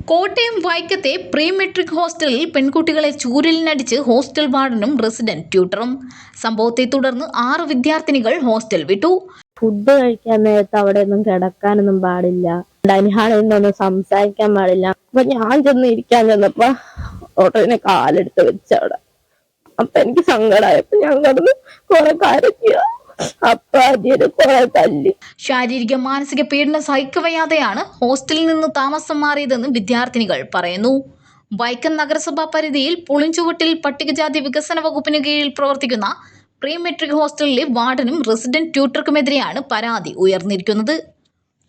Kottayam വൈക്കത്തെ pre metric ഹോസ്റ്റലിൽ പെൺകുട്ടികളെ ചൂരലിനടിച്ച് hostel വാർഡനും resident ട്യൂട്ടറും. സംഭവത്തെ തുടർന്ന് 6 വിദ്യാർത്ഥിനികൾ ഹോസ്റ്റൽ വിട്ടു. ഫുഡ് കഴിക്കാൻ നേരത്ത് അവിടെ ഒന്നും കിടക്കാനൊന്നും പാടില്ല, ഡൈനിങ് ഹാളിൽ നിന്നൊന്നും സംസാരിക്കാൻ പാടില്ല. അപ്പൊ ഞാൻ ചെന്ന് ഇരിക്കാൻ ചെന്നപ്പോ ഓട്ടോനെ കാലെടുത്ത് വെച്ചവിടെ. അപ്പൊ എനിക്ക് സങ്കടമായപ്പോ ഞാൻ കിടന്ന് കുറെ കരയ്ക്കുക. ശാരീരിക മാനസിക പീഡനം സഹിക്കവയ്യാതെയാണ് ഹോസ്റ്റലിൽ നിന്ന് താമസം മാറിയതെന്ന് വിദ്യാർത്ഥിനികൾ പറയുന്നു. വൈക്കം നഗരസഭാ പരിധിയിൽ പുളിഞ്ചുവട്ടിൽ പട്ടികജാതി വികസന വകുപ്പിന് കീഴിൽ പ്രവർത്തിക്കുന്ന പ്രീ മെട്രിക് ഹോസ്റ്റലിലെ വാർഡനും റെസിഡന്റ് ട്യൂട്ടർക്കുമെതിരെയാണ് പരാതി ഉയർന്നിരിക്കുന്നത്.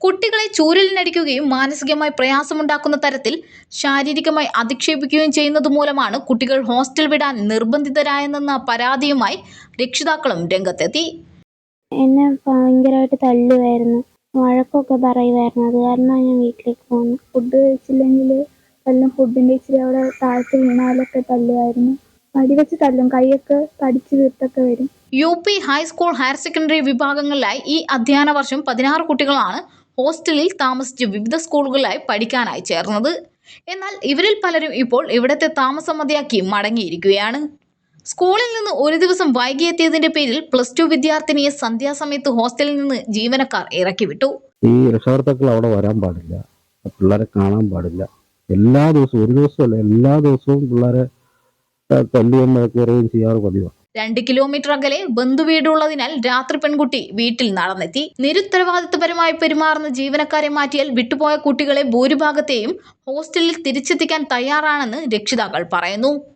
കുട്ടികളെ ചൂരലിനടിക്കുകയും മാനസികമായി പ്രയാസമുണ്ടാക്കുന്ന തരത്തിൽ ശാരീരികമായി അധിക്ഷേപിക്കുകയും ചെയ്യുന്നത് മൂലമാണ് കുട്ടികൾ ഹോസ്റ്റൽ വിടാൻ നിർബന്ധിതരായെന്ന പരാതിയുമായി രക്ഷിതാക്കളും രംഗത്തെത്തി. എന്നെ ഭയങ്കരമായിട്ട് തല്ലുമായിരുന്നു, വഴക്കൊക്കെ പറയുമായിരുന്നു. അത് കാരണം ഞാൻ വീട്ടിലേക്ക് പോകുന്നു. ഫുഡ് കഴിച്ചില്ലെങ്കിൽ എല്ലാം ഫുഡിൻ്റെ ഇച്ചിരി അവിടെ താഴ്ത്തി വീണാലൊക്കെ തല്ലുമായിരുന്നു. വെച്ച് തല്ലും, കൈയൊക്കെ കടിച്ചു വീർത്തൊക്കെ വരും. UP ഹൈസ്കൂൾ ഹയർ സെക്കൻഡറി വിഭാഗങ്ങളിലായി ഈ അധ്യയന വർഷം 16 കുട്ടികളാണ് ഹോസ്റ്റലിൽ താമസിച്ച് വിവിധ സ്കൂളുകളിലായി പഠിക്കാനായി ചേർന്നത്. എന്നാൽ ഇവരിൽ പലരും ഇപ്പോൾ ഇവിടത്തെ താമസം മതിയാക്കി മടങ്ങിയിരിക്കുകയാണ്. സ്കൂളിൽ നിന്ന് ഒരു ദിവസം വൈകിയെത്തിയതിന്റെ പേരിൽ +2 വിദ്യാർത്ഥിനിയെ സന്ധ്യാസമയത്ത് ഹോസ്റ്റലിൽ നിന്ന് ജീവനക്കാർ ഇറക്കി വിട്ടു. ഈ രക്ഷകർത്താക്കൾ അവിടെ വരാൻ പാടില്ല, പിള്ളേരെ കാണാൻ പാടില്ല. എല്ലാ ദിവസവും, ഒരു ദിവസമല്ല, എല്ലാ ദിവസവും പിള്ളേരെ തല്ലുകയും മഴക്കുകയും ചെയ്യാറ് പതിവാണ്. 2 കിലോമീറ്റർ അകലെ ബന്ധുവീടുള്ളതിനാൽ രാത്രി പെൺകുട്ടി വീട്ടിൽ നടന്നെത്തി. നിരുത്തരവാദിത്വപരമായി പെരുമാറുന്ന ജീവനക്കാരെ മാറ്റിയാൽ വിട്ടുപോയ കുട്ടികളെ ഭൂരിഭാഗത്തെയും ഹോസ്റ്റലിൽ തിരിച്ചെത്തിക്കാൻ തയ്യാറാണെന്ന് രക്ഷിതാക്കൾ പറയുന്നു.